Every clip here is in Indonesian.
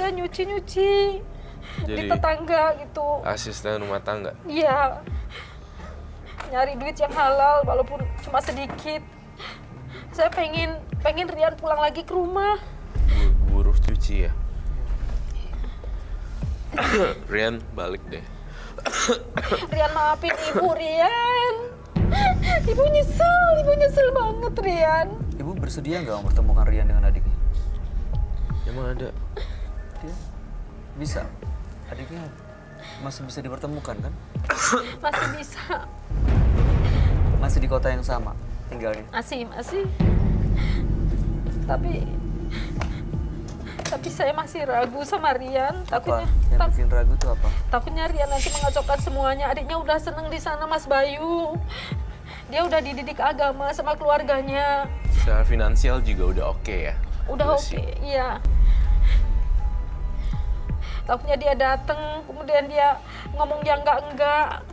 saya nyuci-nyuci di tetangga gitu. Asisten rumah tangga? Iya. Nyari duit yang halal walaupun cuma sedikit. Saya pengen Rian pulang lagi ke rumah. Buruh cuci ya? Rian balik deh. Rian maafin ibu, Rian. Ibu nyesel banget, Rian. Ibu bersedia nggak mempertemukan Rian dengan adiknya? Emang ada? Dia bisa. Adiknya masih bisa dipertemukan kan? Masih bisa. Masih di kota yang sama tinggalnya? Masih. Tapi saya masih ragu sama Rian. Apa yang bikin ragu tuh apa? Takutnya Rian nanti mengacaukan semuanya. Adiknya udah seneng di sana, Mas Bayu. Dia udah dididik agama sama keluarganya. Secara finansial juga udah oke ya? Udah oke, iya. Takutnya dia dateng, kemudian dia ngomong yang enggak.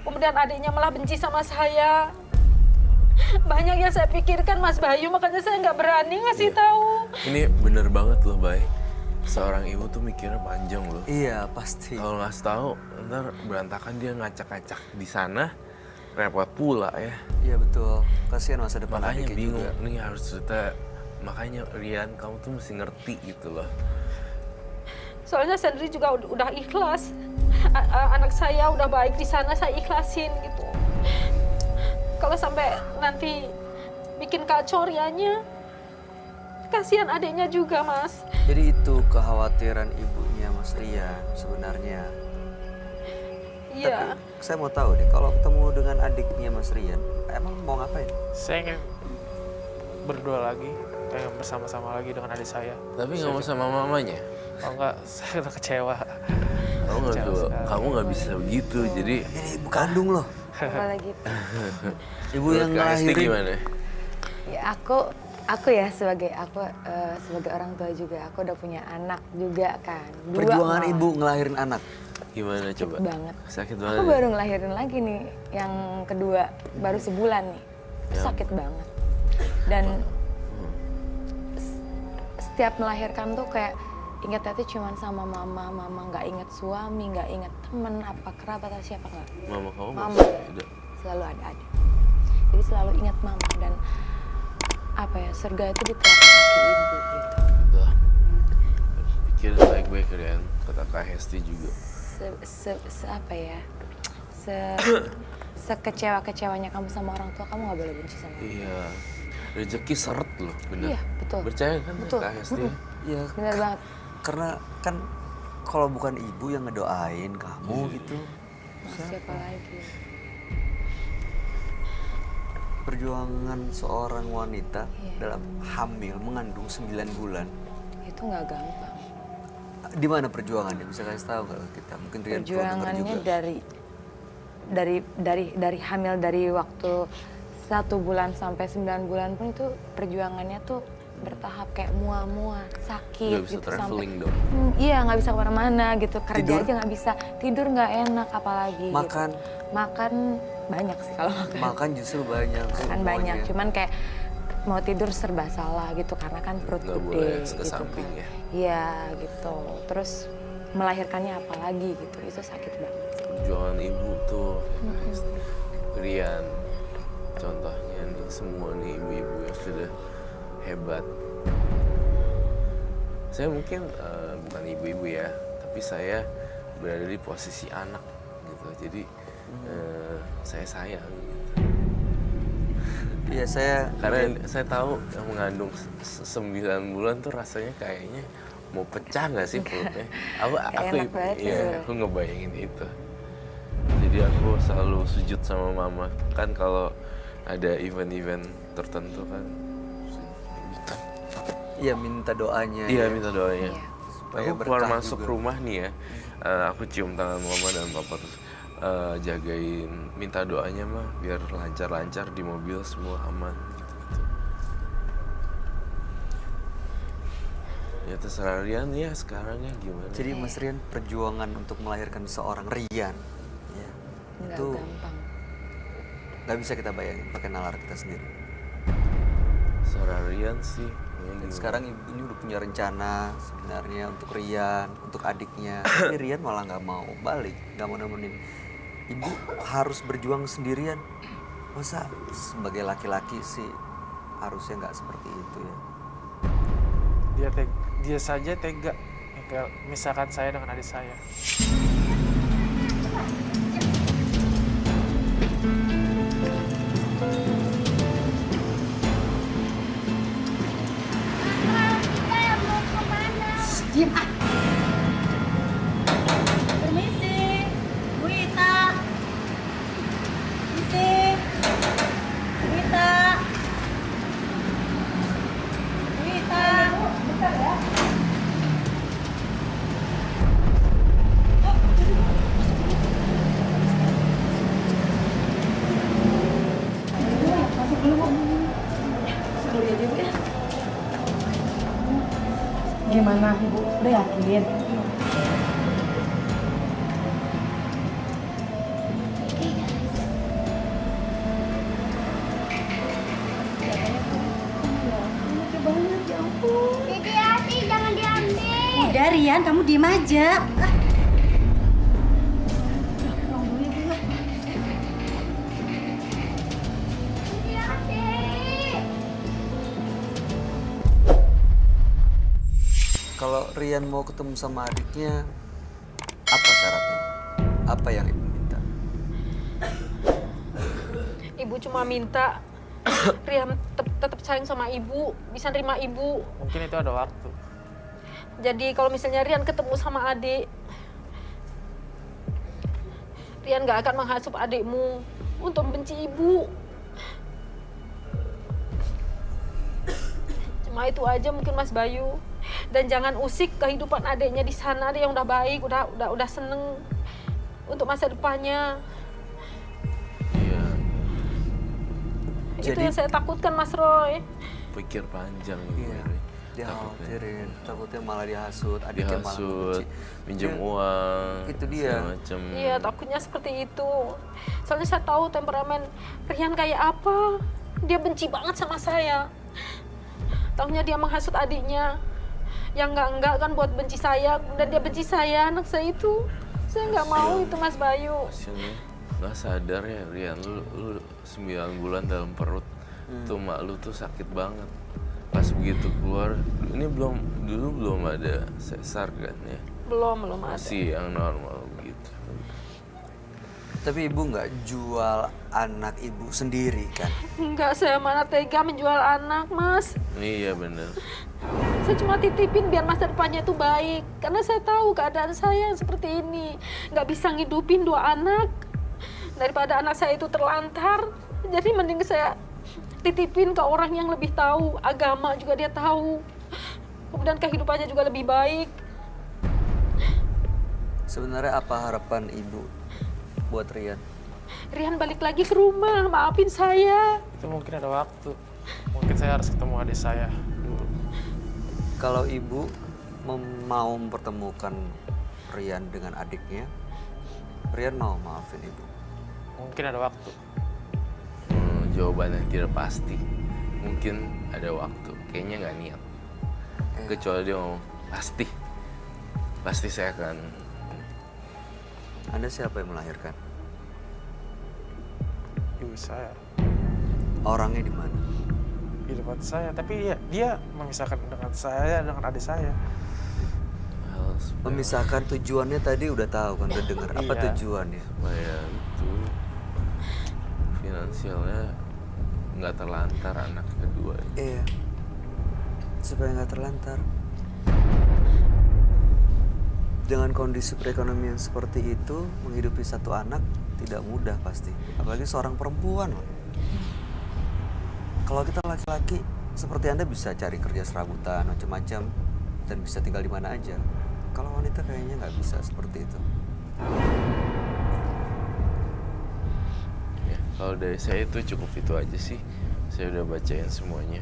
Kemudian adiknya malah benci sama saya. Banyak yang saya pikirkan, Mas Bayu, makanya saya nggak berani ngasih tahu. Ini bener banget loh, Bay. Seorang ibu tuh mikirnya panjang loh. Iya, pasti. Kalau ngasih tahu, ntar berantakan dia ngacak-ngacak di sana, repot pula ya. Iya betul. Kasihan masa depan Makanya adiknya bingung, juga. nih harus cerita. Makanya Rian, kamu tuh mesti ngerti gitu loh. Soalnya sendiri juga udah ikhlas. Anak saya udah baik di sana, saya ikhlasin gitu. Kalau sampai nanti bikin kacau Riannya, kasihan adiknya juga, Mas. Jadi itu kekhawatiran ibunya Mas Rian sebenarnya. Iya. Tapi saya mau tahu deh, kalau ketemu dengan adiknya Mas Rian, emang mau ngapain? Saya ingin berdua lagi, pengen bersama-sama lagi dengan adik saya. Tapi nggak mau sama mamanya? Kalau enggak, saya udah kecewa. Kamu nggak bisa begitu, jadi... Ini ibu kandung loh. Malah gitu. Ibu yang Kak Hesti ngelahirin. gimana? Ya aku ya sebagai orang tua juga, aku udah punya anak juga kan. Perjuangan malah. ibu ngelahirin anak. Gimana Sakit coba? banget. Sakit banget. Aku baru ngelahirin lagi nih, yang kedua baru sebulan nih. Itu sakit banget. Dan setiap melahirkan tuh kayak ingatnya tuh cuma sama mama nggak inget suami, nggak inget temen, apa kerabat atau siapa nggak. Mama kamu Mama. masih ada? Selalu ada. Jadi selalu ingat mama dan apa ya, surga itu di telapak kaki ibu gitu. Udah. Pikirin baik-baik Rian, kata Kak Hesti juga. Apa ya, sekecewa-kecewanya kamu sama orang tua, kamu nggak boleh benci sama orang tua. Iya, rezeki seret loh, bener. Iya, betul. Percaya kan Betul. Kak Hesti? Iya. Bener banget. Karena kan kalau bukan ibu yang ngedoain kamu gitu. Siapa lagi? Perjuangan seorang wanita dalam hamil mengandung 9 bulan. Itu nggak gampang. Di mana perjuangannya? Bisa kasih tahu nggak ke kita? Mungkin Rian perlu dengar Perjuangannya juga. dari hamil dari waktu 1 bulan sampai 9 bulan pun itu perjuangannya tuh bertahap, kayak mual-mual, sakit Nggak bisa gitu traveling sampai. dong. Iya, nggak bisa kemana-mana gitu, kerja Tidur? aja nggak bisa, tidur nggak enak apalagi. Makan? Gitu. Makan banyak sih kalau makan. Makan justru banyak. Makan semuanya. banyak, cuman kayak mau tidur serba salah gitu karena kan perut Nggak gede boleh gitu kesamping kan. ya. Iya gitu. Terus melahirkannya apalagi gitu, itu sakit banget. Perjuangan ibu tuh, Kak Hesti. Rian, contohnya nih, semua nih ibu-ibu yang sudah hebat. Saya mungkin bukan ibu-ibu ya, tapi saya berada di posisi anak gitu. Jadi saya sayang gitu. Iya, saya Karena saya tahu yang mengandung 9 bulan tuh rasanya kayaknya mau pecah nggak sih perutnya? Aku enak banget iya, sih. aku ngebayangin itu. Jadi aku selalu sujud sama mama. Kan kalau ada event-event tertentu kan. iya minta doanya. Iya, ya. minta doanya. Iya. Supaya Aku keluar berkah masuk juga. rumah nih ya, aku cium tangan mama dan papa terus jagain, minta doanya mah biar lancar-lancar di mobil, semua aman gitu. Ya terserah Rian ya sekarang ya gimana. Jadi Mas Rian, perjuangan untuk melahirkan seorang Rian, ya, Nggak itu gampang. nggak bisa kita bayangin pakai nalar kita sendiri. Seorang Rian sih Dan sekarang ibu ini udah punya rencana sebenarnya untuk Rian, untuk adiknya. Tapi Rian malah nggak mau balik, nggak mau nemenin. Ibu harus berjuang sendirian. Masa sebagai laki-laki sih harusnya nggak seperti itu ya. Dia saja tega kayak misalkan saya dengan adik saya. Diam ah. Permisi, Bu Ita. Permisi, Bu Ita. Bu Ita. Bentar ya. Masuk dulu, Bu. Masuk dulu aja, Bu ya. Gimana Ibu? Udah yakin? Hati-hati, jangan diambil. Udah Rian, kamu diem aja. Hati-hati. Kalau Rian mau ketemu sama adiknya, apa syaratnya? Apa yang ibu minta? Ibu cuma minta Rian tetap sayang sama ibu, bisa nerima ibu. Mungkin itu ada waktu. Jadi kalau misalnya Rian ketemu sama adik, Rian gak akan menghasup adikmu untuk membenci ibu. Cuma itu aja mungkin Mas Bayu. Dan jangan usik kehidupan adiknya di sana, ada yang udah baik, udah seneng untuk masa depannya. Iya, Itu Jadi- yang saya takutkan Mas Roy. pikir panjang Iya, gue. dia Takutnya. khawatirin, takutnya malah dihasut, adiknya malah Dihasut, membenci. minjem Dia- uang, itu dia. segala macem. Iya, takutnya seperti itu. Soalnya saya tahu temperamen Rian kayak apa. Dia benci banget sama saya. Taunya dia menghasut adiknya. Yang enggak kan buat benci saya. Dan dia benci saya, anak saya itu. Saya nggak mau itu Mas Bayu. Kasiannya nggak sadar ya Rian, lu 9 bulan dalam perut tuh mak lu tuh sakit banget. Pas begitu keluar, ini dulu belum ada sesar kan ya, Belum ada. masih yang normal begitu. Tapi ibu nggak jual anak ibu sendiri kan? Enggak, saya mana tega menjual anak, Mas. Iya bener. Saya cuma titipin biar masa depannya itu baik. Karena saya tahu keadaan saya seperti ini. Nggak bisa ngidupin 2 anak. Daripada anak saya itu terlantar. Jadi mending saya titipin ke orang yang lebih tahu. Agama juga dia tahu. Kemudian kehidupannya juga lebih baik. Sebenarnya apa harapan ibu buat Rian? Rian balik lagi ke rumah, maafin saya. Itu mungkin ada waktu. Mungkin saya harus ketemu adik saya dulu. Kalau ibu mau mempertemukan Rian dengan adiknya, Rian mau maafin ibu. Mungkin ada waktu. Jawabannya tidak pasti. Mungkin ada waktu. Kayaknya nggak niat. Kecuali dia ngomong pasti. Pasti saya akan. Anda siapa yang melahirkan? Ibu saya Orangnya di mana? di depan saya, tapi ya, dia memisahkan dengan saya dengan adik saya. Hal sepele Memisahkan tujuannya tadi udah tahu kan, udah dengar. Apa Iya. tujuannya? supaya itu finansialnya nggak terlantar anak kedua. Iya, supaya nggak terlantar. Dengan kondisi perekonomian seperti itu, menghidupi satu anak tidak mudah pasti. Apalagi seorang perempuan loh. Kalau kita laki-laki, seperti Anda bisa cari kerja serabutan, macam-macam, dan bisa tinggal di mana aja. Kalau wanita kayaknya nggak bisa seperti itu. Ya, kalau dari saya itu cukup itu aja sih. Saya udah bacain semuanya.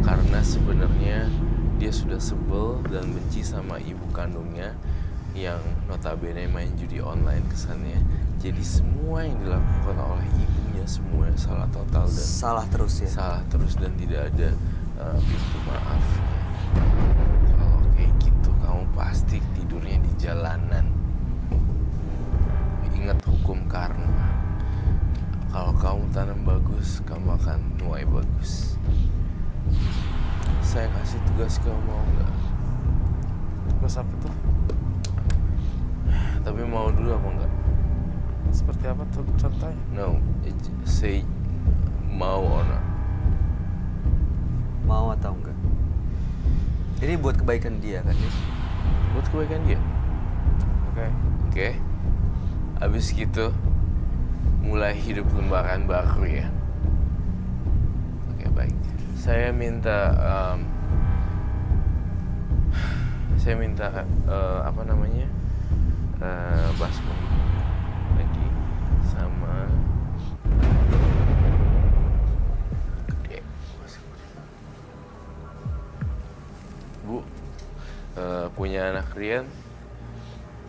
Karena sebenarnya dia sudah sebel dan benci sama ibu kandungnya yang notabene main judi online kesannya. Jadi semua yang dilakukan oleh ibunya semuanya salah total dan Salah terus ya. salah terus dan tidak ada pintu maaf. Kalau kayak gitu kamu pasti tidurnya di jalanan. Ingat hukum karma. Kalau kamu tanam bagus, kamu akan nuai bagus. Saya kasih tugas, kamu mau nggak? Tugas apa tuh? Tapi mau dulu apa enggak? Seperti apa tuh contohnya? No, say mau or not. Mau atau enggak? Ini buat kebaikan dia kan ya? Buat kebaikan dia. Oke. Oke. Habis gitu mulai hidup lembaran baru ya. Oke, baik. Saya minta apa namanya? Baskom lagi sama gede. Bu, punya anak Rian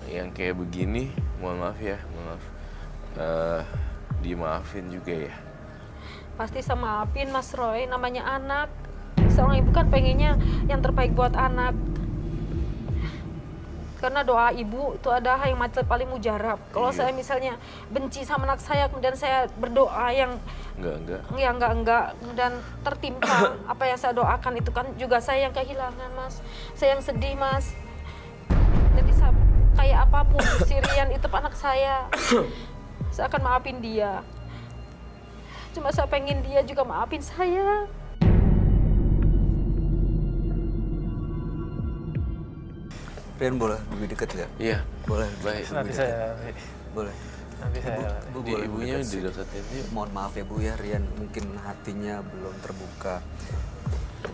yang kayak begini, mohon maaf ya, maaf. Dimaafin juga ya. Pasti sama maafin Mas Roy, namanya anak. Seorang ibu kan pengennya yang terbaik buat anak. Karena doa ibu itu adalah yang paling mujarab. Kalau saya misalnya benci sama anak saya, kemudian saya berdoa yang enggak, dan tertimpa apa yang saya doakan, itu kan juga saya yang kehilangan, Mas. Saya yang sedih, Mas. Jadi kayak apapun si Rian itu anak saya akan maafin dia. Cuma saya pengen dia juga maafin saya. Rian boleh lebih dekat nggak? Iya. Boleh. Baik. Lebih Nanti dekat. saya Boleh. nanti saya Bu Di boleh ibunya lebih dekat sih. dideketin yuk. Mohon maaf ya Bu ya, Rian mungkin hatinya belum terbuka.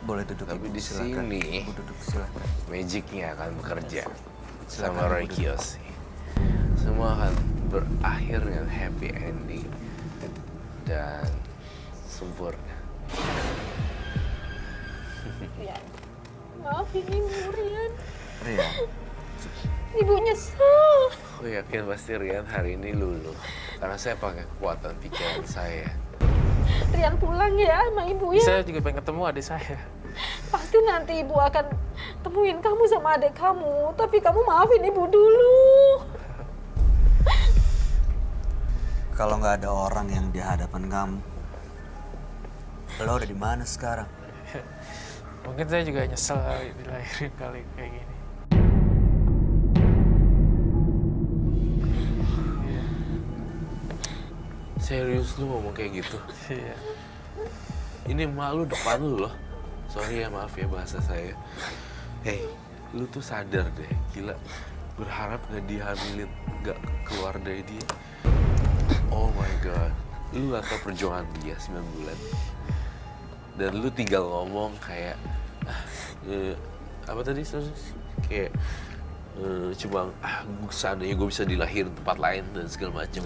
Boleh duduk Tapi Ibu, di silakan. sini Ibu duduk silakan. magicnya akan bekerja Silakan, sama Roy Ibu. Kiyoshi. Semua akan berakhir dengan happy ending dan sempurna. Rian, maafin ibu, Rian. Rian, Ibu nyesel. Aku yakin pasti Rian hari ini luluh karena saya pakai kekuatan pikiran saya. Rian pulang ya sama ibu ya. Saya juga pengen ketemu adik saya. Pasti nanti ibu akan temuin kamu sama adik kamu. Tapi kamu maafin ibu dulu. kalau nggak ada orang yang di hadapan kamu, lo udah di mana sekarang? Mungkin saya juga nyesel kali dilahirin kali kayak gini. Iya. Serius lu ngomong kayak gitu? Iya. Ini malu depan lu loh. Sorry ya, maaf ya bahasa saya. Hey, lu tuh sadar deh, gila. Berharap gak dihamilin, gak keluar dari dia. Oh my god, lu gak tau perjuangan dia 9 bulan. Dan lu tinggal ngomong kayak, apa tadi? Kayak, cuma, seandainya gue bisa dilahirin tempat lain dan segala macem.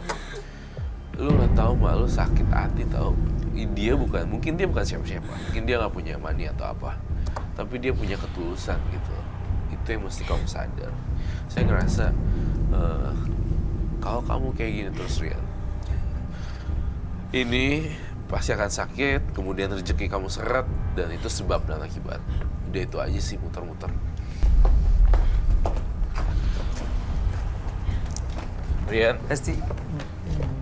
Lu gak tahu mak lu sakit hati tau. Mungkin dia bukan siapa-siapa, mungkin dia gak punya money atau apa, tapi dia punya ketulusan gitu. Itu yang mesti kamu sadar. Saya ngerasa kalau kamu kayak gini terus Rian, ini pasti akan sakit, kemudian rezeki kamu seret, dan itu sebab dan akibat. Udah itu aja sih, muter-muter. Rian, Esti,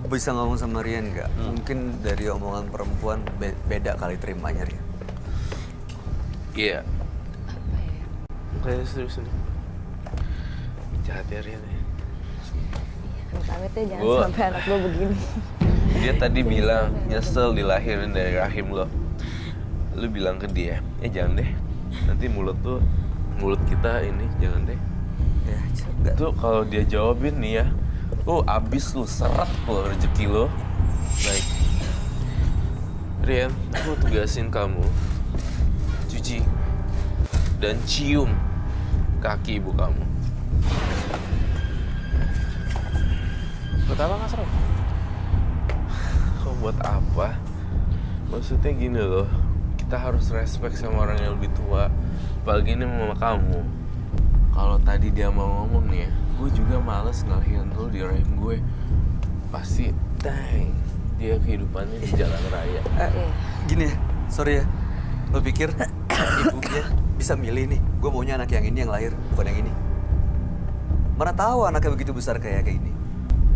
bisa ngomong sama Rian nggak? Mungkin dari omongan perempuan beda kali terimanya Rian. iya. Apa ya? Kayak serius nih. Jahat ya Rian ya. Amit ya jangan Bu. sampai anak lo begini. Dia tadi bilang nyesel dilahirin dari rahim lo. Lu bilang ke dia, jangan deh. Nanti mulut kita ini jangan deh. Ya, enggak. Tuh kalau dia jawabin nih ya, abis lu seret lo rezeki lo. Baik. Rian, aku tugasin kamu cuci dan cium kaki ibu kamu. Buat apa Mas Roy? Kok buat apa? Maksudnya gini loh, kita harus respect sama orang yang lebih tua. Apalagi ini mama kamu. Kalau tadi dia mau ngomong nih ya, gue juga males ngelahirin lu di rahim gue. Pasti, dang, dia kehidupannya di jalan raya. Gini ya, sorry ya. Lo pikir ibu ya bisa milih nih, gue maunya anak yang ini yang lahir, bukan yang ini. Mana tahu anaknya begitu besar kayak gini.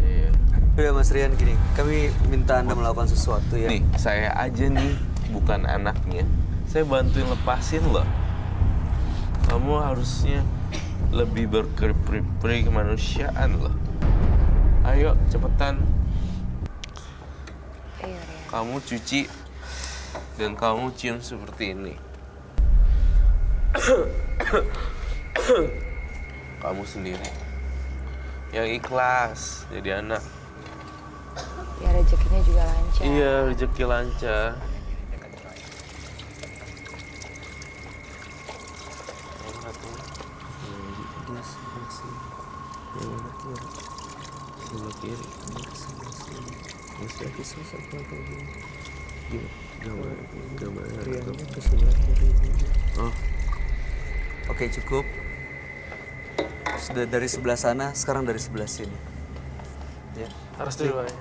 Iya. Udah Mas Rian, gini, kami minta Anda melakukan sesuatu ya. Nih, saya aja nih bukan anaknya. Saya bantuin lepasin loh. Kamu harusnya lebih berperi kemanusiaan loh. Ayo, cepetan. Iya, Rian. Kamu cuci dan kamu cium seperti ini. Kamu sendiri yang ikhlas jadi anak. Ya rezekinya juga lancar. Iya, rezeki lancar. Sebelah kiri. Oh, Oke, cukup. Sudah dari sebelah sana, sekarang dari sebelah sini. Ya, Harus dulu ya.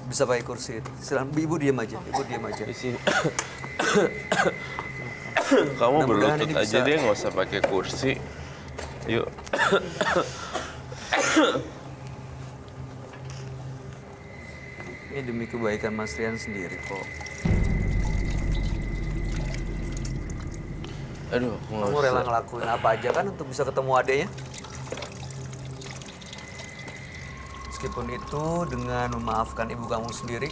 bisa pakai kursi. Silakan, ibu diam aja, ibu diam aja. di sini. Kamu Mudah-mudahan berlutut ini aja bisa- deh, nggak usah pakai kursi. Yuk. Ini demi kebaikan Mas Rian sendiri kok. Aduh, aku nggak Kamu bisa. rela ngelakuin apa aja kan untuk bisa ketemu adeknya? Meskipun itu dengan memaafkan ibu kamu sendiri.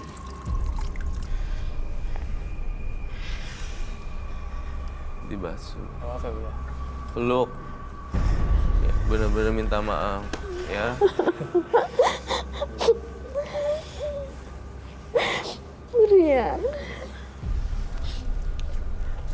Dibasuh. Maaf ya Bu ya. Peluk. Ya, bener-bener minta maaf ya. Rian.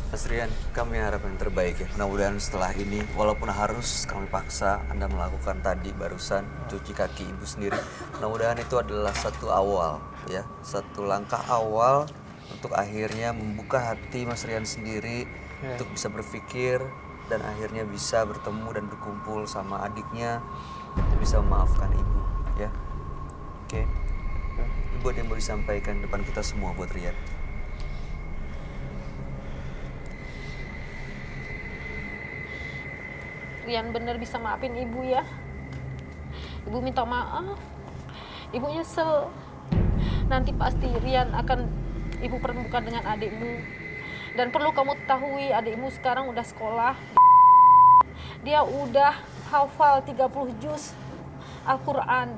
Mas Rian, kami harap yang terbaik ya. Mudah-mudahan setelah ini, walaupun harus kami paksa Anda melakukan tadi barusan, cuci kaki ibu sendiri. Mudah-mudahan itu adalah satu awal ya, satu langkah awal untuk akhirnya membuka hati Mas Rian sendiri untuk bisa berpikir dan akhirnya bisa bertemu dan berkumpul sama adiknya dan bisa memaafkan ibu ya. Oke. Ibu ada yang mau disampaikan depan kita semua buat Rian. Rian bener bisa maafin ibu ya. Ibu minta maaf. Ibu nyesel. Nanti pasti Rian akan ibu pertemukan dengan adikmu. Dan perlu kamu ketahui adikmu sekarang udah sekolah. Dia udah hafal 30 juz Al-Quran.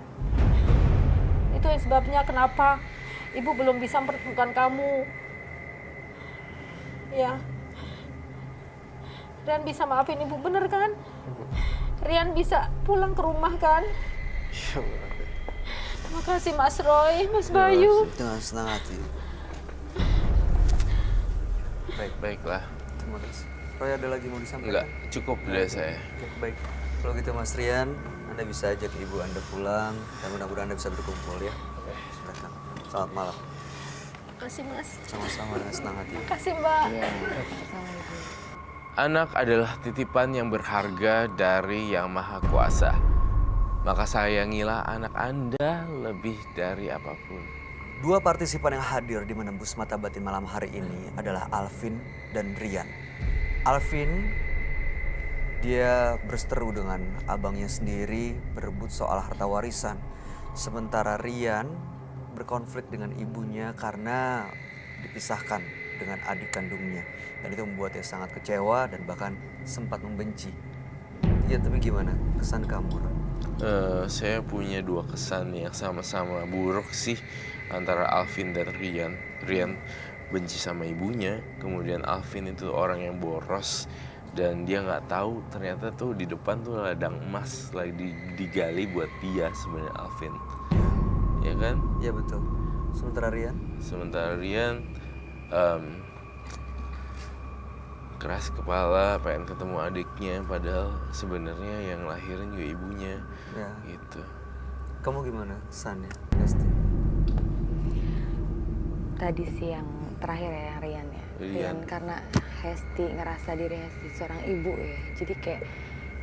Itu yang sebabnya kenapa ibu belum bisa mempertemukan kamu. Ya. Rian bisa maafin ibu, bener kan? Rian bisa pulang ke rumah kan? Iya Bu. Terima kasih Mas Roy, Mas Bayu. Dengan senang hati. Baiklah. Terima kasih. Roy ada lagi mau disampaikan? Enggak, cukup deh saya. Oke, baik. Kalau gitu Mas Rian, Anda bisa ajak ibu Anda pulang dan mudah-mudahan Anda bisa berkumpul ya. Silakan. Selamat malam. Terima kasih Mas. Sama-sama dengan senang hati. Terima kasih Mbak. Iya, sama Ibu. Anak adalah titipan yang berharga dari Yang Maha Kuasa. Maka sayangilah anak Anda lebih dari apapun. Dua partisipan yang hadir di Menembus Mata Batin malam hari ini adalah Alvin dan Rian. Alvin, dia berseteru dengan abangnya sendiri berebut soal harta warisan. Sementara Rian berkonflik dengan ibunya karena dipisahkan dengan adik kandungnya. Dan itu membuatnya sangat kecewa dan bahkan sempat membenci. Ya, tapi gimana kesan kamu, Ron? Saya punya dua kesan yang sama-sama buruk sih antara Alvin dan Rian. Rian benci sama ibunya, kemudian Alvin itu orang yang boros dan dia nggak tahu ternyata tuh di depan tuh ladang emas lagi digali buat dia sebenarnya Alvin, ya kan? Ya betul. Sementara Rian, keras kepala pengen ketemu adiknya padahal sebenarnya yang lahirin juga ibunya, ya. gitu. Kamu gimana kesannya, Hesti? Tadi sih yang terakhir ya, yang Rian ya. Rian. Karena Hesti ngerasa diri Hesti seorang ibu ya. Jadi kayak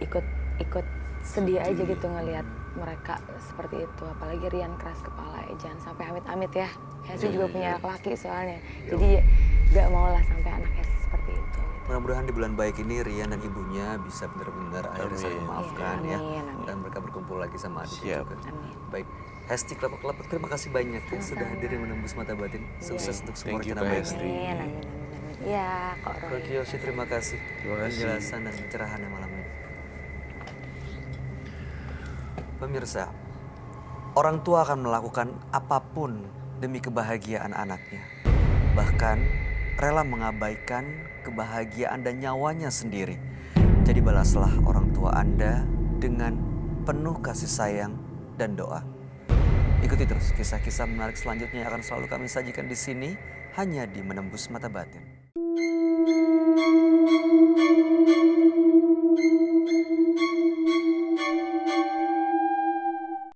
ikut sedih aja gitu ngelihat mereka seperti itu. Apalagi Rian keras kepala ya. Jangan sampai amit-amit ya. Hesti juga punya anak laki soalnya. Jadi gak mau lah sampai anak Hesti seperti itu. Mudah-mudahan di bulan baik ini Rian dan ibunya bisa benar-benar akhirnya saling Amin. memaafkan Iya, ya. amin, amin. Dan mereka berkumpul lagi sama adiknya Siap. juga. Amin. Baik. Hesti Kelopak-Kelopak, terima kasih banyak ya sudah hadir yang menembus mata batin. Sukses untuk semua Thank you, rencana Kak baik. Hesti. Amin, amin, amin, amin. Iya, Kak Roy. Kak Kiyoshi, terima kasih. Terima kasih. Penjelasan dan pencerahannya malam ini. Pemirsa, orang tua akan melakukan apapun demi kebahagiaan anaknya. Bahkan rela mengabaikan kebahagiaan dan nyawanya sendiri. Jadi balaslah orang tua Anda dengan penuh kasih sayang dan doa. Ikuti terus kisah-kisah menarik selanjutnya yang akan selalu kami sajikan di sini hanya di Menembus Mata Batin.